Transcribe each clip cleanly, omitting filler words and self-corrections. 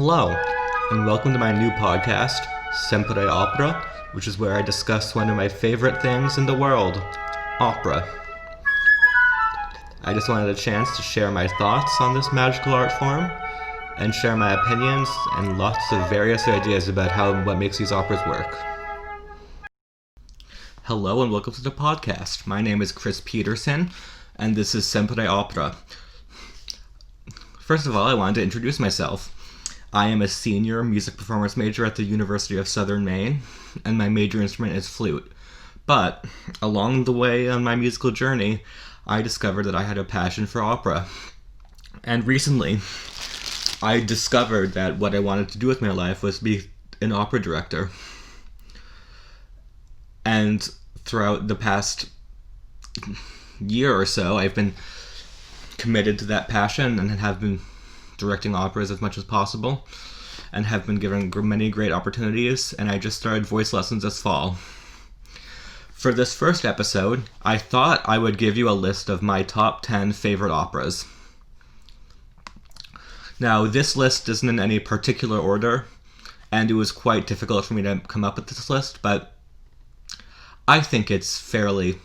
Hello, and welcome to my new podcast, Sempre Opera, which is where I discuss one of my favorite things in the world, opera. I just wanted a chance to share my thoughts on this magical art form, and share my opinions and lots of various ideas about what makes these operas work. Hello, and welcome to the podcast. My name is Chris Pettersen, and this is Sempre Opera. First of all, I wanted to introduce myself. I am a senior music performance major at the University of Southern Maine, and my major instrument is flute. But along the way on my musical journey, I discovered that I had a passion for opera. And recently, I discovered that what I wanted to do with my life was be an opera director. And throughout the past year or so, I've been committed to that passion and have been directing operas as much as possible, and have been given many great opportunities, and I just started voice lessons this fall. For this first episode, I thought I would give you a list of my top 10 favorite operas. Now, this list isn't in any particular order, and it was quite difficult for me to come up with this list, but I think it's fairly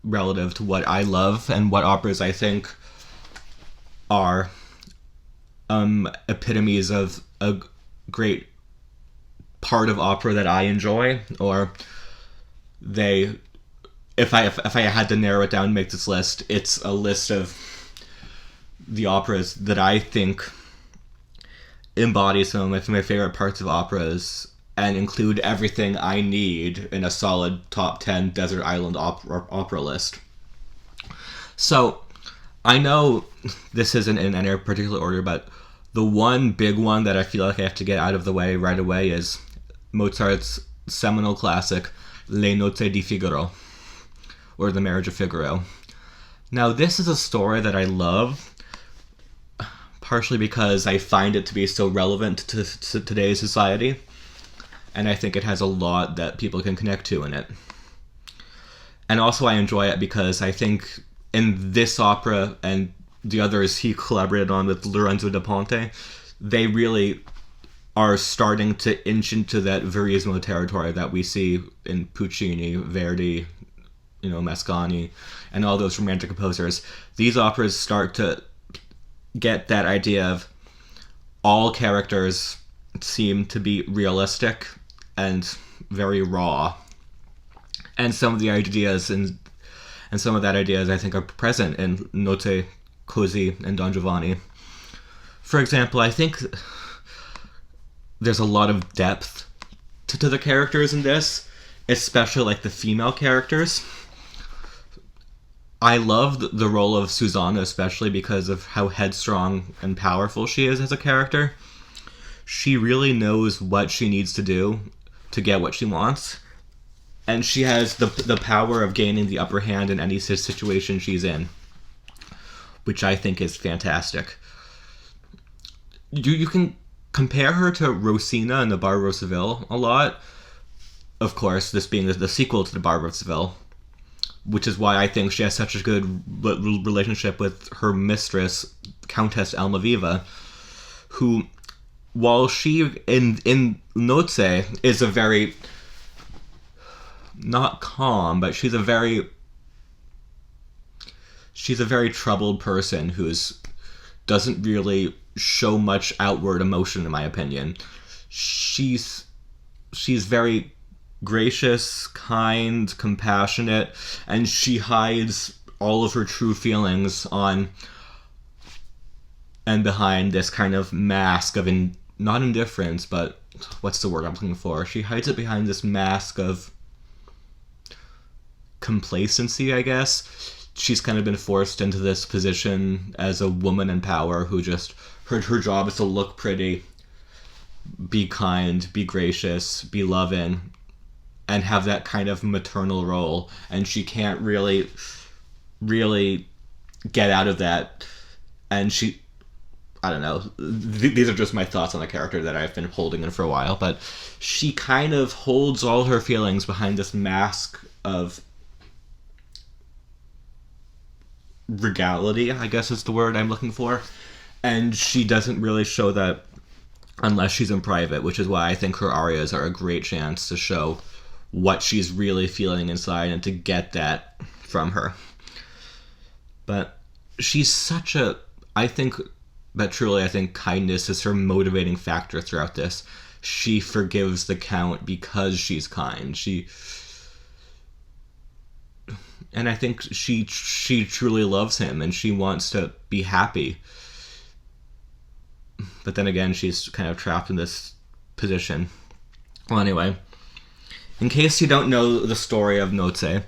relative to what I love and what operas I think are epitomes of a great part of opera that I enjoy, or if I had to narrow it down and make this list, it's a list of the operas that I think embody some of my favorite parts of operas and include everything I need in a solid top 10 desert island opera list. So, I know this isn't in any particular order, but the one big one that I feel like I have to get out of the way right away is Mozart's seminal classic, Le Nozze di Figaro, or The Marriage of Figaro. Now, this is a story that I love, partially because I find it to be so relevant to today's society, and I think it has a lot that people can connect to in it. And also I enjoy it because I think in this opera and the others he collaborated on with Lorenzo da Ponte, they really are starting to inch into that verismo territory that we see in Puccini, Verdi, Mascagni, and all those romantic composers. These operas start to get that idea of all characters seem to be realistic and very raw. And some of the ideas and some of that ideas I think are present in Notte Così and Don Giovanni. For example, I think there's a lot of depth to the characters in this, especially like the female characters. I love the role of Susanna, especially because of how headstrong and powerful she is as a character. She really knows what she needs to do to get what she wants, and she has the power of gaining the upper hand in any situation she's in, which I think is fantastic. You can compare her to Rosina in The Barber of Seville a lot. Of course, this being the sequel to The Barber of Seville, which is why I think she has such a good relationship with her mistress, Countess Almaviva, who, while she in Nozze is a very, not calm, but she's a very troubled person who doesn't really show much outward emotion, in my opinion. She's very gracious, kind, compassionate, and she hides all of her true feelings on and behind this kind of mask of not indifference, but what's the word I'm looking for? She hides it behind this mask of complacency, I guess. She's kind of been forced into this position as a woman in power who just, her job is to look pretty, be kind, be gracious, be loving, and have that kind of maternal role. And she can't really get out of that. And I don't know, these are just my thoughts on the character that I've been holding in for a while, but she kind of holds all her feelings behind this mask of regality, I guess is the word I'm looking for. And she doesn't really show that unless she's in private, which is why I think her arias are a great chance to show what she's really feeling inside and to get that from her. But she's such a... I think kindness is her motivating factor throughout this. She forgives the Count because she's kind. And I think she truly loves him and she wants to be happy. But then again, she's kind of trapped in this position. Well, anyway, in case you don't know the story of Noce,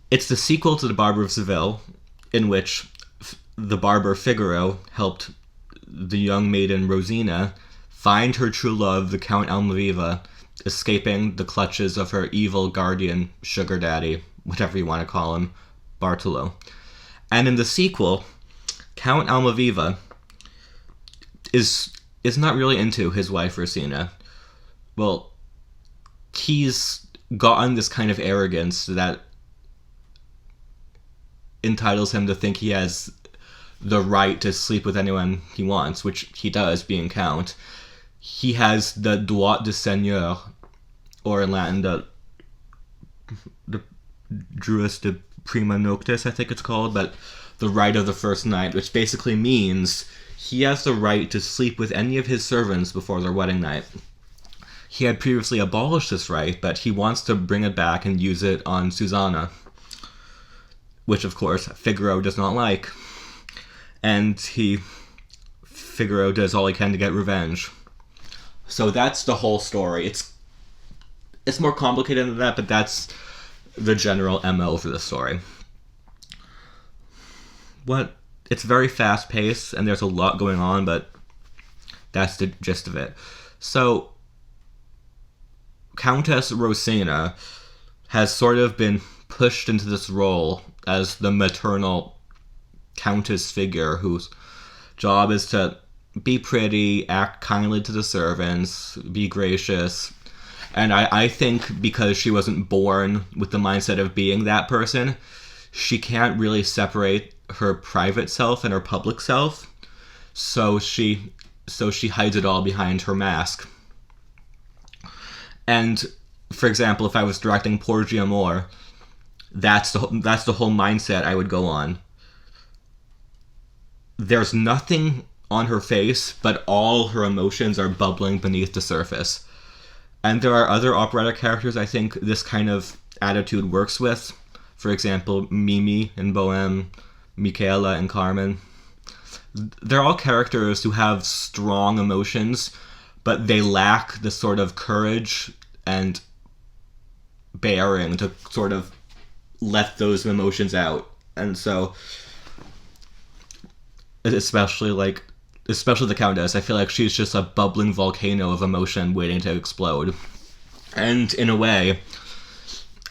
it's the sequel to The Barber of Seville, in which the barber Figaro helped the young maiden Rosina find her true love, the Count Almaviva, escaping the clutches of her evil guardian sugar daddy, whatever you want to call him, Bartolo. And in the sequel, Count Almaviva is not really into his wife Rosina. Well, he's gotten this kind of arrogance that entitles him to think he has the right to sleep with anyone he wants, which he does, being Count. He has the droit de seigneur, or in Latin, the Druis de prima noctis, I think it's called, but the right of the first night, which basically means he has the right to sleep with any of his servants before their wedding night. He had previously abolished this right, but he wants to bring it back and use it on Susanna, which of course Figaro does not like. And Figaro does all he can to get revenge. So that's the whole story. It's more complicated than that, but that's the general MO for the story. It's very fast paced and there's a lot going on, but that's the gist of it. So Countess Rosina has sort of been pushed into this role as the maternal countess figure whose job is to be pretty, act kindly to the servants, be gracious. And I think because she wasn't born with the mindset of being that person, she can't really separate her private self and her public self. So she hides it all behind her mask. And for example, if I was directing Porgy Amor, that's the whole mindset I would go on. There's nothing on her face, but all her emotions are bubbling beneath the surface. And there are other operatic characters I think this kind of attitude works with. For example, Mimi in Bohème, Michaela in Carmen. They're all characters who have strong emotions, but they lack the sort of courage and bearing to sort of let those emotions out. And so, especially the Countess, I feel like she's just a bubbling volcano of emotion waiting to explode. And in a way,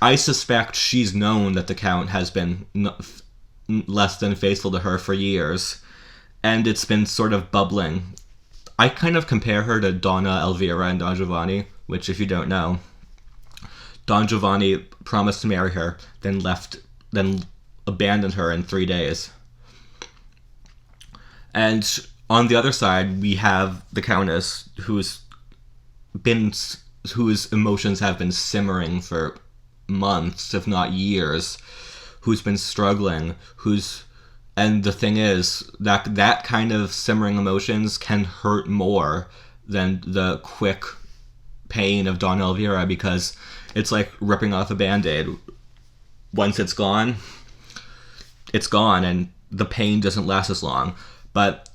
I suspect she's known that the Count has been less than faithful to her for years, and it's been sort of bubbling. I kind of compare her to Donna Elvira in Don Giovanni, which, if you don't know, Don Giovanni promised to marry her, then abandoned her in 3 days. And on the other side, we have the Countess, whose emotions have been simmering for months, if not years, who's been struggling, and the thing is, that kind of simmering emotions can hurt more than the quick pain of Don Elvira, because it's like ripping off a Band-Aid. Once it's gone, and the pain doesn't last as long. But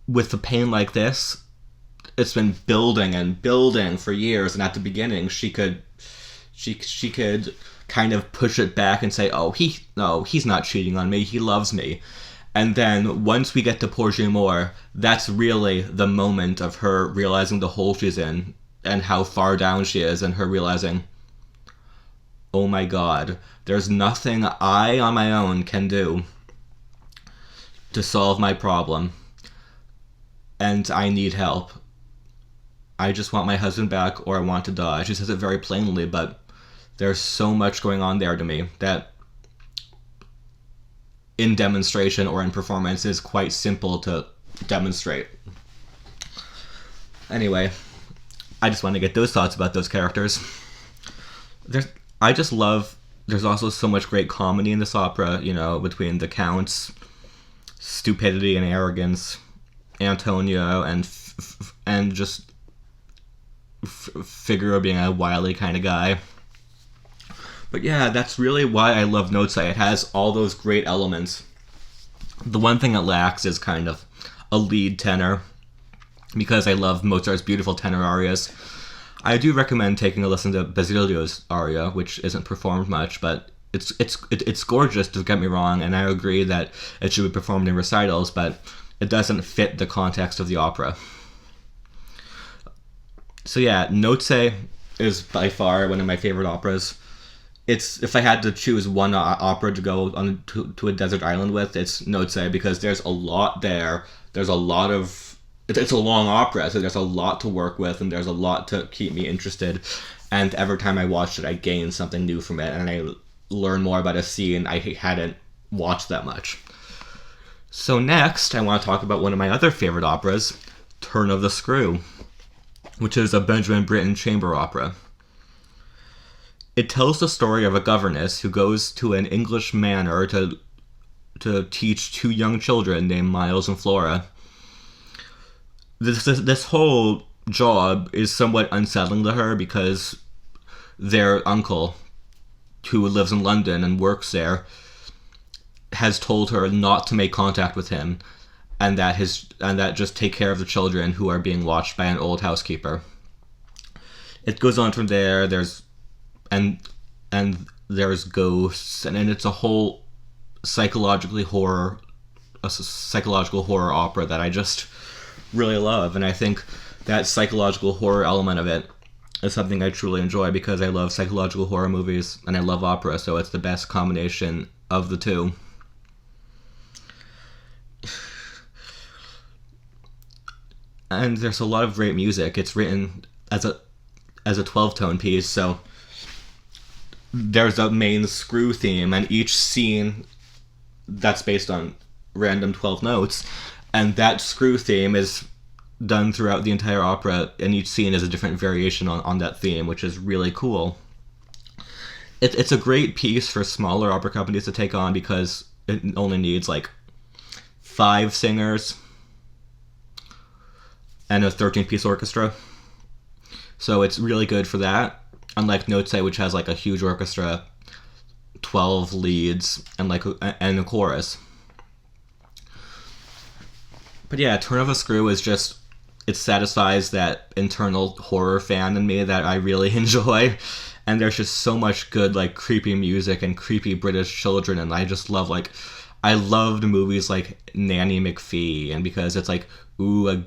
with the pain like this, it's been building and building for years, and at the beginning she could kind of push it back and say, he's not cheating on me, he loves me. And then once we get to Porgy Amor, that's really the moment of her realizing the hole she's in and how far down she is, and her realizing, oh my god, there's nothing I on my own can do to solve my problem, and I need help. I just want my husband back, or I want to die. She says it very plainly, but there's so much going on there to me that in demonstration or in performance is quite simple to demonstrate. Anyway, I just want to get those thoughts about those characters. I just love. There's also so much great comedy in this opera. Between the Count's stupidity and arrogance, Antonio, and just Figaro being a wily kind of guy. But yeah, that's really why I love Nozze. It has all those great elements. The one thing it lacks is kind of a lead tenor, because I love Mozart's beautiful tenor arias. I do recommend taking a listen to Basilio's aria, which isn't performed much, but it's gorgeous, don't get me wrong, and I agree that it should be performed in recitals, but it doesn't fit the context of the opera. So yeah, Nozze is by far one of my favorite operas. If I had to choose one opera to go on to a desert island with, it's Nozze, because there's a lot there. There's a lot of... It's a long opera, so there's a lot to work with, and there's a lot to keep me interested. And every time I watched it, I gained something new from it, and I learned more about a scene I hadn't watched that much. So next, I want to talk about one of my other favorite operas, Turn of the Screw, which is a Benjamin Britten chamber opera. It tells the story of a governess who goes to an English manor to teach two young children named Miles and Flora. This whole job is somewhat unsettling to her, because their uncle, who lives in London and works there, has told her not to make contact with him, and that just take care of the children who are being watched by an old housekeeper. It goes on from there. There's ghosts, and it's a whole psychological horror opera that I just really love, and I think that psychological horror element of it is something I truly enjoy, because I love psychological horror movies and I love opera, so it's the best combination of the two. And there's a lot of great music. It's written as a 12-tone piece, so there's a main screw theme, and each scene that's based on random 12 notes, and that screw theme is done throughout the entire opera, and each scene is a different variation on that theme, which is really cool. It's a great piece for smaller opera companies to take on, because it only needs like 5 singers and a 13-piece orchestra. So it's really good for that. Unlike Nozze, which has like a huge orchestra, 12 leads, and a chorus. But yeah, Turn of a Screw is just... It satisfies that internal horror fan in me that I really enjoy. And there's just so much good, like, creepy music and creepy British children, and I just love, like... I loved movies like Nanny McPhee, and because it's like, a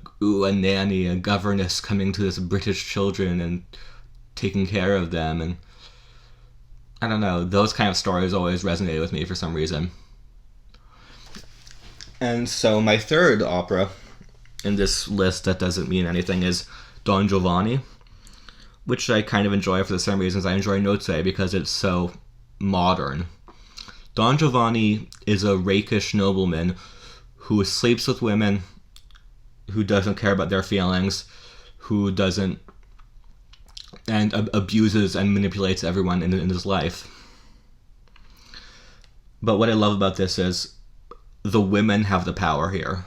nanny, a governess coming to this British children and taking care of them, and I don't know, those kind of stories always resonated with me for some reason. And so my third opera in this list that doesn't mean anything is Don Giovanni, which I kind of enjoy for the same reasons I enjoy Nozze, because it's so modern. Don Giovanni is a rakish nobleman who sleeps with women, who doesn't care about their feelings, and abuses and manipulates everyone in his life. But what I love about this is the women have the power here.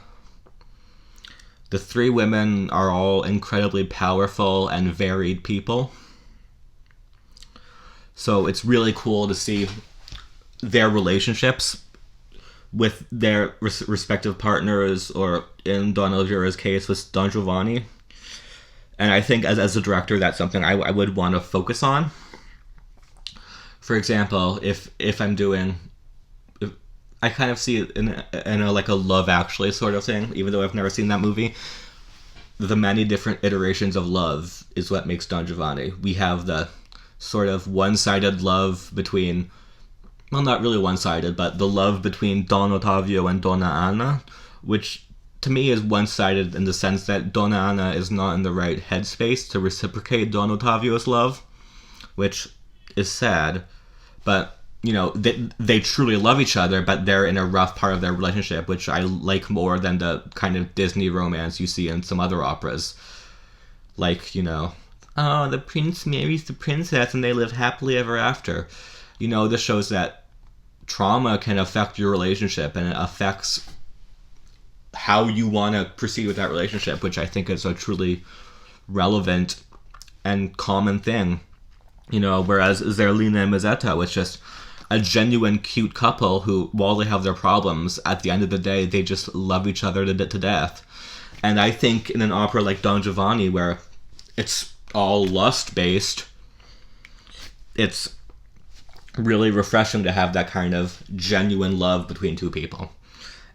The 3 women are all incredibly powerful and varied people. So it's really cool to see their relationships with their respective partners, or in Don Elvira's case with Don Giovanni. And I think as a director, that's something I would want to focus on. For example, if I'm doing... I kind of see it in a like a Love Actually sort of thing, even though I've never seen that movie. The many different iterations of love is what makes Don Giovanni. We have the sort of one-sided love between... Well, not really one-sided, but the love between Don Ottavio and Donna Anna, which to me is one-sided in the sense that Donna Anna is not in the right headspace to reciprocate Don Ottavio's love, which is sad. But, you know, they truly love each other, but they're in a rough part of their relationship, which I like more than the kind of Disney romance you see in some other operas. Like, oh, the prince marries the princess and they live happily ever after. This shows that trauma can affect your relationship, and it affects how you want to proceed with that relationship, which I think is a truly relevant and common thing. Whereas Zerlina and Mazzetto, it's just a genuine cute couple who, while they have their problems, at the end of the day, they just love each other to death. And I think in an opera like Don Giovanni, where it's all lust-based, it's really refreshing to have that kind of genuine love between two people.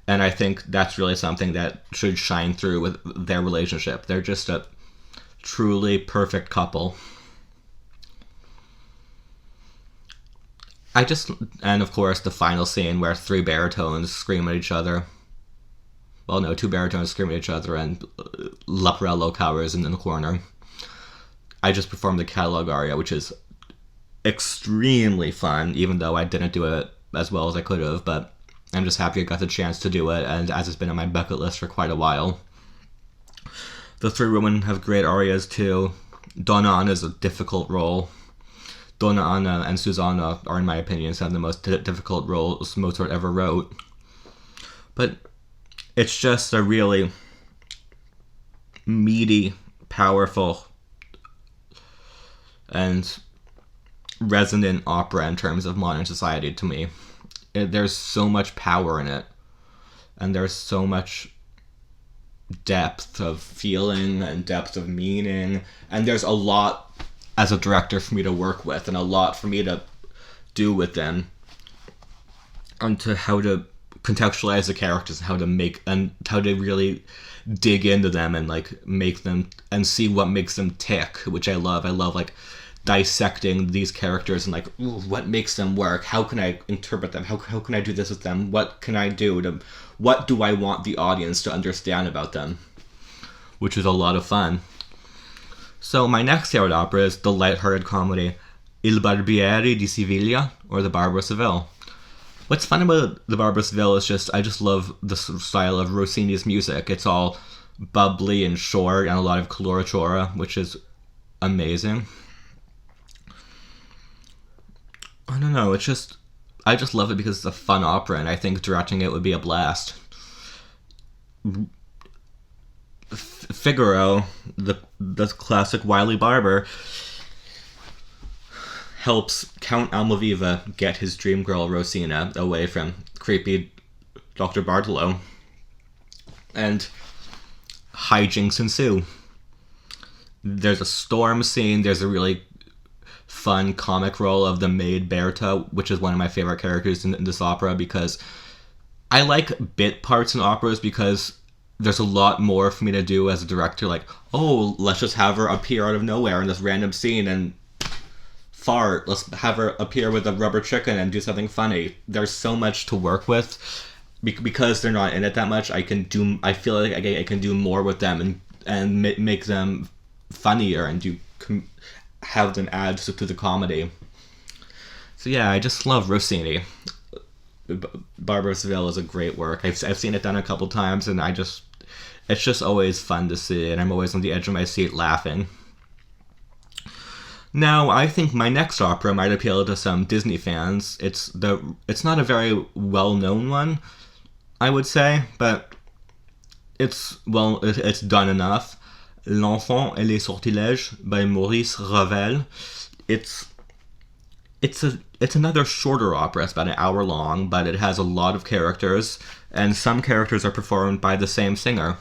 And I think that's really something that should shine through with their relationship. They're just a truly perfect couple. And of course the final scene where three baritones scream at each other. Well, no, two baritones scream at each other and Leporello cowers in the corner. I just performed the catalog aria, which is extremely fun, even though I didn't do it as well as I could have, but I'm just happy I got the chance to do it, and as it's been on my bucket list for quite a while. The three women have great arias too. Donna Anna's a difficult role. Donna Anna and Susanna are, in my opinion, some of the most difficult roles Mozart ever wrote. But it's just a really meaty, powerful, and resonant opera in terms of modern society to me. There's so much power in it, and there's so much depth of feeling and depth of meaning, and there's a lot as a director for me to work with and a lot for me to do with them, and to how to contextualize the characters and how to really dig into them and like make them and see what makes them tick, which I love. I love like dissecting these characters and like, ooh, what makes them work? How can I interpret them? How can I do this with them? What can I do what do I want the audience to understand about them? Which is a lot of fun. So my next favorite opera is the lighthearted comedy Il Barbiere di Siviglia, or The Barber of Seville. What's fun about The Barber of Seville is I just love the style of Rossini's music. It's all bubbly and short and a lot of coloratura, which is amazing. I don't know, I just love it because it's a fun opera, and I think directing it would be a blast. Figaro, the classic wily barber, helps Count Almaviva get his dream girl Rosina away from creepy Dr. Bartolo, and hijinks ensue. There's a storm scene, there's a really fun comic role of the maid Berta, which is one of my favorite characters in this opera, because I like bit parts in operas because there's a lot more for me to do as a director, like, oh, let's just have her appear out of nowhere in this random scene and fart. Let's have her appear with a rubber chicken and do something funny. There's so much to work with. Because they're not in it that much, I feel like I can do more with them and make them funnier and have them add to the comedy. So yeah, I just love Rossini. Barber of Seville is a great work. I've seen it done a couple times, and it's just always fun to see, and I'm always on the edge of my seat laughing. Now, I think my next opera might appeal to some Disney fans. It's not a very well-known one, I would say, but it's done enough. L'Enfant et les Sortilèges by Maurice Ravel. It's another shorter opera. It's about an hour long, but it has a lot of characters, and some characters are performed by the same singer.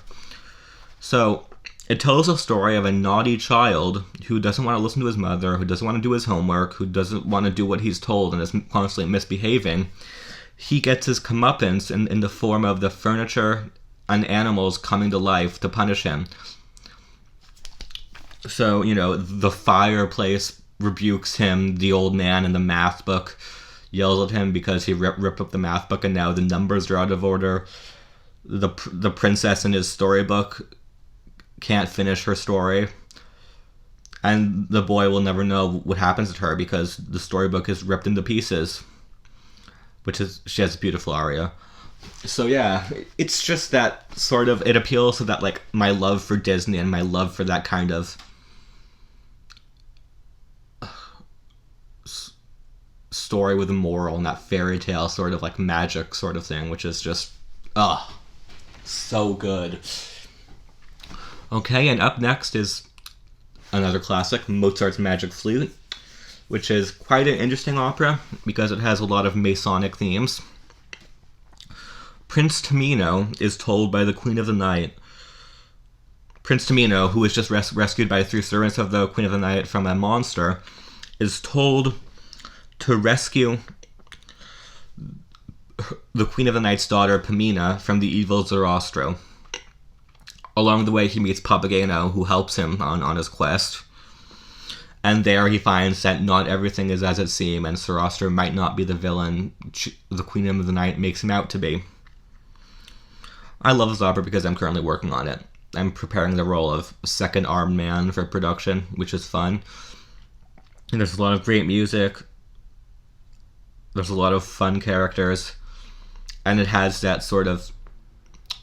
So it tells a story of a naughty child who doesn't want to listen to his mother, who doesn't want to do his homework, who doesn't want to do what he's told and is constantly misbehaving. He gets his comeuppance in the form of the furniture and animals coming to life to punish him. So, the fireplace rebukes him, the old man in the math book yells at him because he ripped up the math book and now the numbers are out of order. The princess in his storybook can't finish her story, and the boy will never know what happens to her because the storybook is ripped into pieces, she has a beautiful aria. So yeah, it's just that sort of, it appeals to that, like, my love for Disney and my love for that kind of story with a moral and that fairy tale sort of like magic sort of thing, which is just, so good. Okay, and up next is another classic, Mozart's Magic Flute, which is quite an interesting opera because it has a lot of Masonic themes. Prince Tamino is told by the Queen of the Night. Prince Tamino, who was just rescued by 3 servants of the Queen of the Night from a monster, is told to rescue the Queen of the Night's daughter, Pamina, from the evil Zoroastro. Along the way, he meets Papageno, who helps him on his quest. And there he finds that not everything is as it seems, and Zoroaster might not be the villain the Queen of the Night makes him out to be. I love this opera because I'm currently working on it. I'm preparing the role of second armed man for production, which is fun. And there's a lot of great music. There's a lot of fun characters. And it has that sort of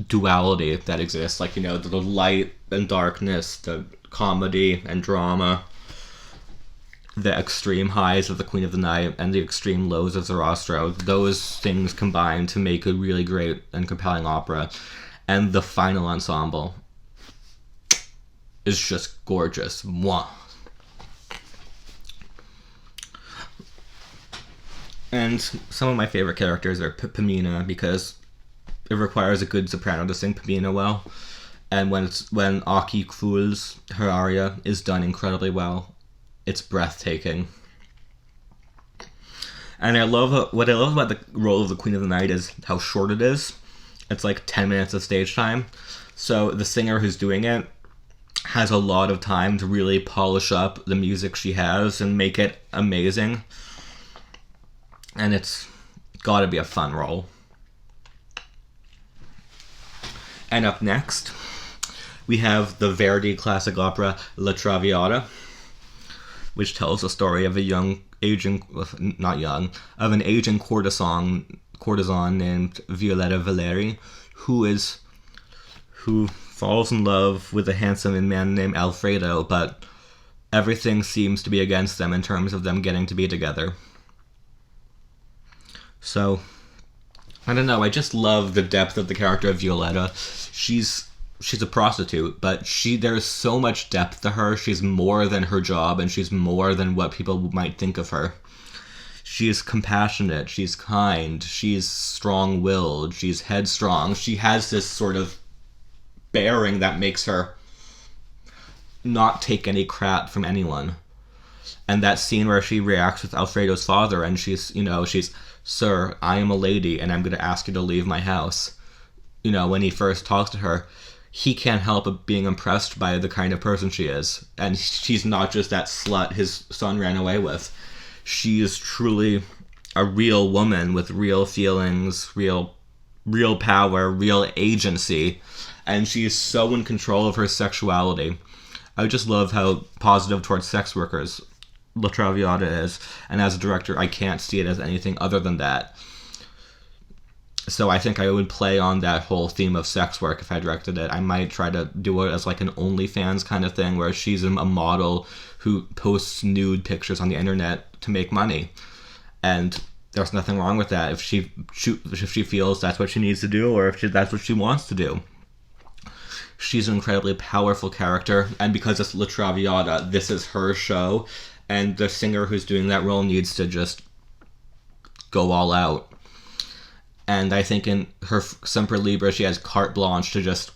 duality that exists. Like, the light and darkness, the comedy and drama, the extreme highs of the Queen of the Night, and the extreme lows of Zoroastro. Those things combine to make a really great and compelling opera. And the final ensemble is just gorgeous. Mwah. And some of my favorite characters are Pamina, because it requires a good soprano to sing Pamina well. And when Aki Kfuls, her aria, is done incredibly well, it's breathtaking. And what I love about the role of the Queen of the Night is how short it is. It's like 10 minutes of stage time. So the singer who's doing it has a lot of time to really polish up the music she has and make it amazing. And it's gotta be a fun role. And up next, we have the Verdi classic opera La Traviata, which tells the story of an aging courtesan named Violetta Valeri, who falls in love with a handsome man named Alfredo, but everything seems to be against them in terms of them getting to be together. So, I don't know, I just love the depth of the character of Violetta. She's a prostitute, but there's so much depth to her. She's more than her job, and she's more than what people might think of her. She's compassionate, she's kind, she's strong-willed, she's headstrong. She has this sort of bearing that makes her not take any crap from anyone. And that scene where she reacts with Alfredo's father, and she's, "Sir, I am a lady, and I'm going to ask you to leave my house." When he first talks to her, he can't help but being impressed by the kind of person she is. And she's not just that slut his son ran away with. She is truly a real woman with real feelings, real power, real agency. And she is so in control of her sexuality. I just love how positive towards sex workers La Traviata is. And as a director, I can't see it as anything other than that. So I think I would play on that whole theme of sex work if I directed it. I might try to do it as like an OnlyFans kind of thing, where she's a model who posts nude pictures on the internet to make money. And there's nothing wrong with that if she feels that's what she needs to do, or if that's what she wants to do. She's an incredibly powerful character, and because it's La Traviata, this is her show, and the singer who's doing that role needs to just go all out. And I think in her Sempre Libre, she has carte blanche to just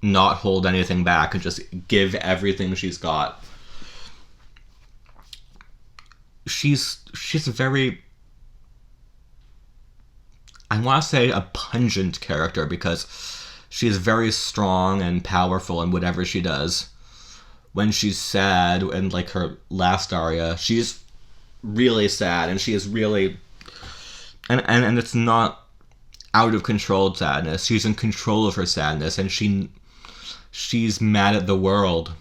not hold anything back and just give everything she's got. She's a very, I want to say a pungent character, because she is very strong and powerful in whatever she does. When she's sad, and like her last aria, she's really sad, and she is really... And it's not out of control sadness. She's in control of her sadness, and she's mad at the world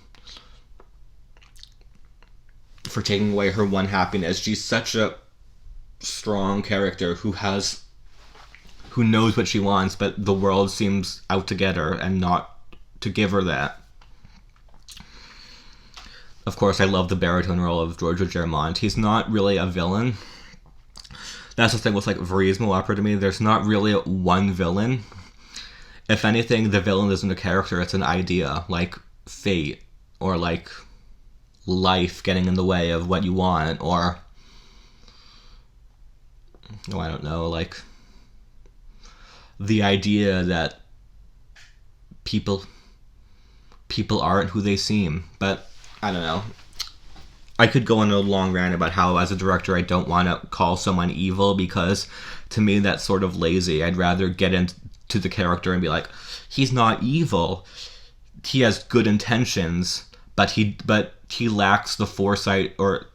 for taking away her one happiness. She's such a strong character who knows what she wants, but the world seems out to get her and not to give her that. Of course, I love the baritone role of Giorgio Germont. He's not really a villain. that's the thing with like Verismo opera to me. There's not really one villain. If anything, the villain isn't a character, it's an idea, like fate, or like life getting in the way of what you want, or I don't know, like the idea that people aren't who they seem. But I don't know. I could go on a long rant about how, as a director, I don't want to call someone evil, because to me that's sort of lazy. I'd rather get into the character and be like, he's not evil. He has good intentions, but he lacks the foresight or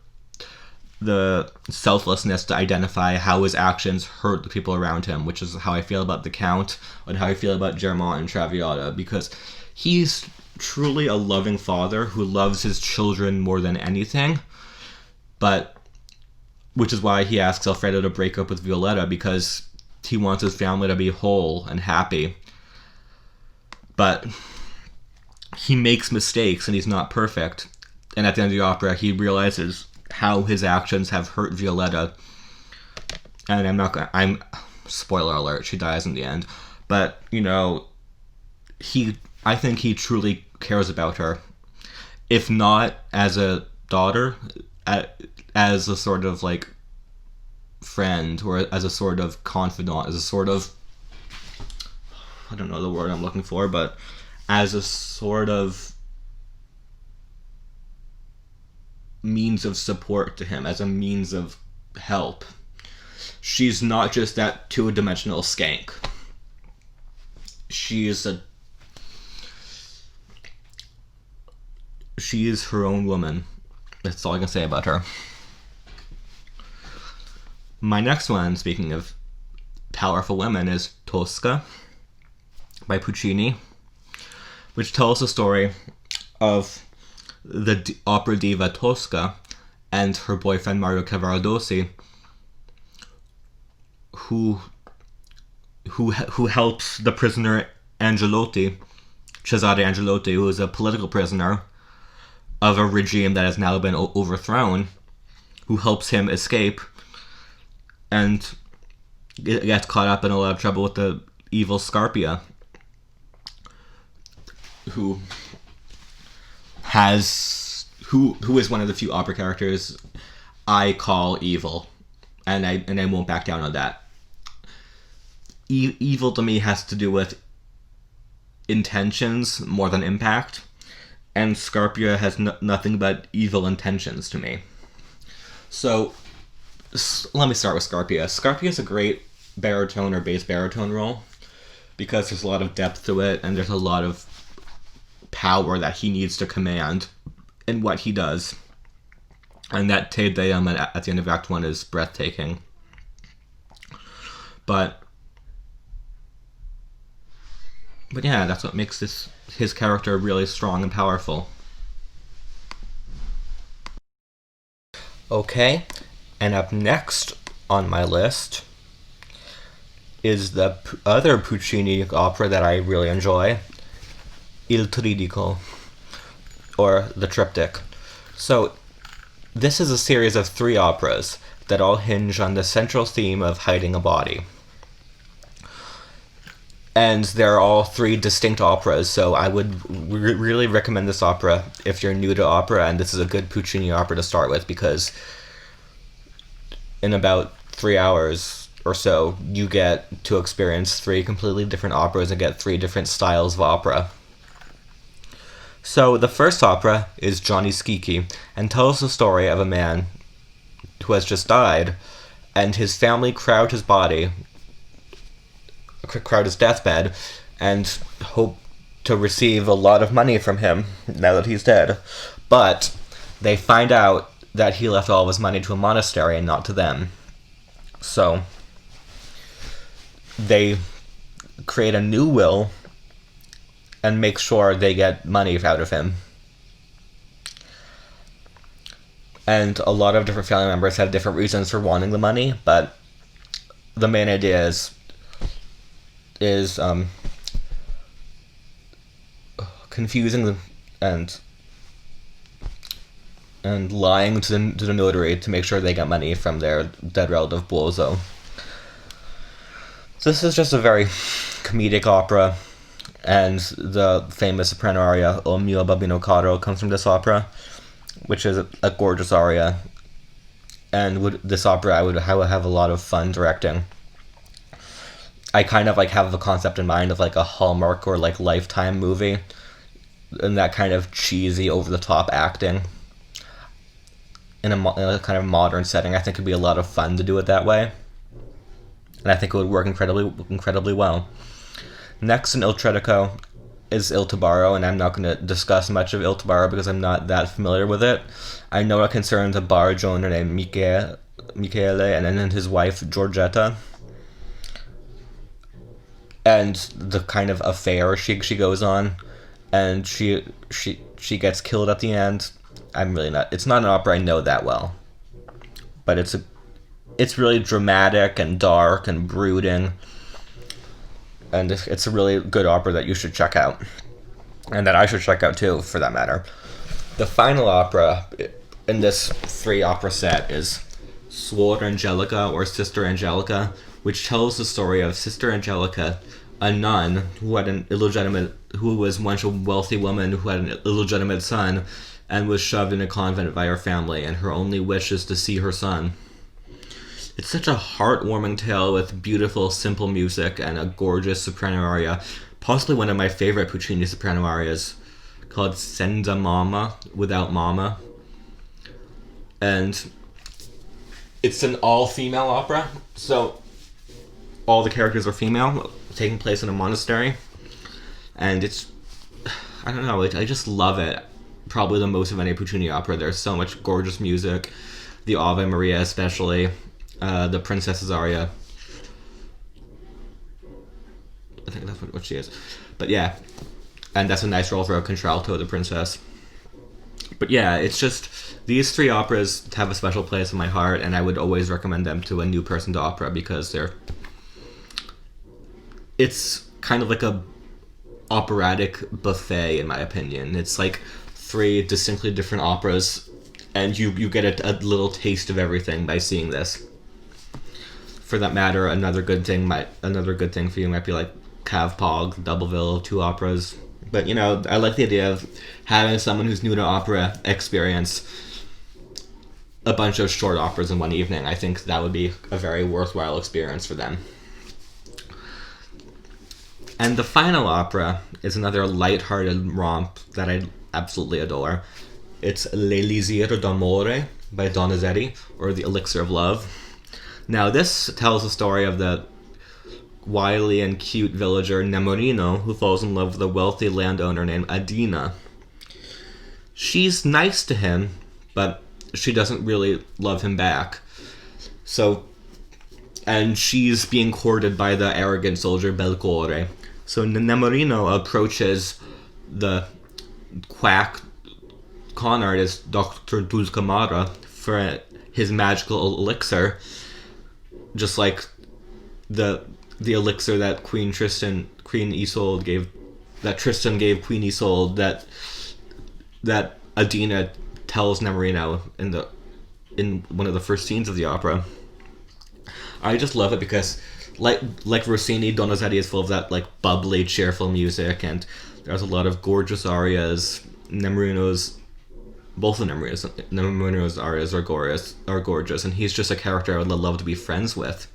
the selflessness to identify how his actions hurt the people around him, which is how I feel about the Count and how I feel about Germont and Traviata, because he's truly a loving father who loves his children more than anything, but which is why he asks Alfredo to break up with Violetta, because he wants his family to be whole and happy. But he makes mistakes and he's not perfect, and at the end of the opera he realizes how his actions have hurt Violetta. And I'm spoiler alert, she dies in the end, but you know, I think he truly cares about her, if not as a daughter, as a sort of like friend, or as a sort of confidant, as a sort of, I don't know the word I'm looking for, but as a sort of means of support to him, as a means of help. She's not just that two-dimensional skank. She is her own woman. That's all I can say about her. My next one, speaking of powerful women, is Tosca by Puccini, which tells the story of the opera diva Tosca and her boyfriend Mario Cavaradossi, who helps the prisoner Angelotti, Cesare Angelotti, who is a political prisoner of a regime that has now been overthrown, who helps him escape and gets caught up in a lot of trouble with the evil Scarpia, who is one of the few opera characters I call evil, and I won't back down on that. Evil to me has to do with intentions more than impact, and Scarpia has nothing but evil intentions to me. So let me start with Scarpia. Scarpia is a great baritone or bass baritone role, because there's a lot of depth to it, and there's a lot of power that he needs to command in what he does. And that Te Deum at the end of Act 1 is breathtaking. But yeah, that's what makes his character really strong and powerful. Okay, and up next on my list is the other Puccini opera that I really enjoy, Il Tridico, or the Triptych. So this is a series of 3 operas that all hinge on the central theme of hiding a body. And they're all 3 distinct operas, so I would really recommend this opera if you're new to opera, and this is a good Puccini opera to start with, because in about 3 hours or so, you get to experience 3 completely different operas and get 3 different styles of opera. So the first opera is Johnny Schicchi, and tells the story of a man who has just died, and his family crowd his deathbed, and hope to receive a lot of money from him now that he's dead. But they find out that he left all of his money to a monastery and not to them. So they create a new will and make sure they get money out of him. And a lot of different family members have different reasons for wanting the money, but the main idea is confusing and lying to the notary to make sure they get money from their dead relative Buoso. This is just a very comedic opera, and the famous soprano aria "O mio babbino caro" comes from this opera, which is a gorgeous aria. And this opera, I would have a lot of fun directing. I kind of like have the concept in mind of like a Hallmark or like Lifetime movie, and that kind of cheesy, over the top acting in a kind of modern setting. I think it'd be a lot of fun to do it that way, and I think it would work incredibly well. Next in Il Tredico is Il Tabaro, and I'm not going to discuss much of Il Tabaro because I'm not that familiar with it. I know it concerns a barge owner named Michele and then his wife Giorgetta, and the kind of affair she goes on, and she gets killed at the end. It's not an opera I know that well, but it's really dramatic and dark and brooding, and it's a really good opera that you should check out, and that I should check out too, for that matter. The final opera in this 3 opera set is Suor Angelica, or Sister Angelica, which tells the story of Sister Angelica, a nun who was once a wealthy woman who had an illegitimate son and was shoved in a convent by her family, and her only wish is to see her son. It's such a heartwarming tale with beautiful, simple music and a gorgeous soprano aria, possibly one of my favorite Puccini soprano arias, called Senza Mama, Without Mama. And it's an all-female opera, so all the characters are female, taking place in a monastery. And I don't know, I just love it. Probably the most of any Puccini opera. There's so much gorgeous music. The Ave Maria especially. The Princess's aria. I think that's what she is. But yeah. And that's a nice role for a contralto, the princess. But yeah, it's just, these 3 operas have a special place in my heart, and I would always recommend them to a new person to opera because it's kind of like a operatic buffet, in my opinion. It's like 3 distinctly different operas, and you get a little taste of everything by seeing this. For that matter, another good thing for you might be like Cav Pog, Doubleville, 2 operas. But I like the idea of having someone who's new to opera experience a bunch of short operas in one evening. I think that would be a very worthwhile experience for them. And the final opera is another light-hearted romp that I absolutely adore. It's L'Elisir d'Amore by Donizetti, or The Elixir of Love. Now, this tells the story of the wily and cute villager Nemorino, who falls in love with a wealthy landowner named Adina. She's nice to him, but she doesn't really love him back. And she's being courted by the arrogant soldier Belcore. So Nemorino approaches the quack con artist Dr. Dulcamara for his magical elixir, just like the elixir that Tristan gave Queen Isolde, that Adina tells Nemorino in one of the first scenes of the opera. I just love it because like Rossini, Donizetti is full of that like bubbly, cheerful music, and there's a lot of gorgeous arias. Both of Nemorino's arias are gorgeous, and he's just a character I would love to be friends with.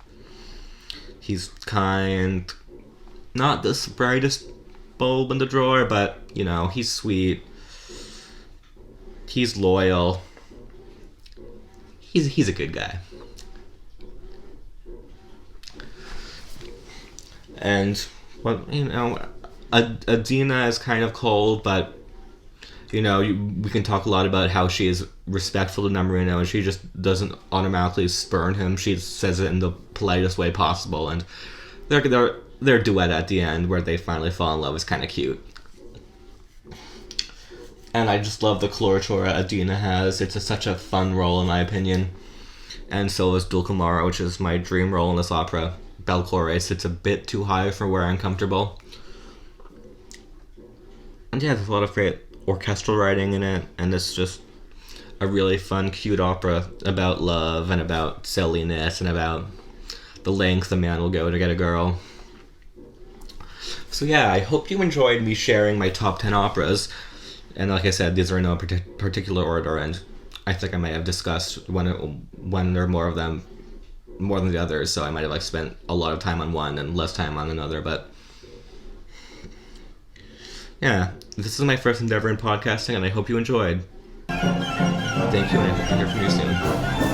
He's kind, not the brightest bulb in the drawer, but he's sweet. He's loyal. He's a good guy. And Adina is kind of cold, but we can talk a lot about how she is respectful to Nemorino, and she just doesn't automatically spurn him. She says it in the politest way possible, and their duet at the end, where they finally fall in love, is kind of cute. And I just love the coloratura Adina has. It's such a fun role, in my opinion. And so is Dulcamara, which is my dream role in this opera. Belcore sits a bit too high for where I'm comfortable. And yeah, there's a lot of great orchestral writing in it, and it's just a really fun, cute opera about love and about silliness and about the length a man will go to get a girl. So yeah, I hope you enjoyed me sharing my top 10 operas. And like I said, these are in no particular order, and I think I might have discussed one or more of them more than the others, so I might have like spent a lot of time on one and less time on another, but yeah, this is my first endeavor in podcasting, and I hope you enjoyed. Thank you, and I hope to hear from you soon.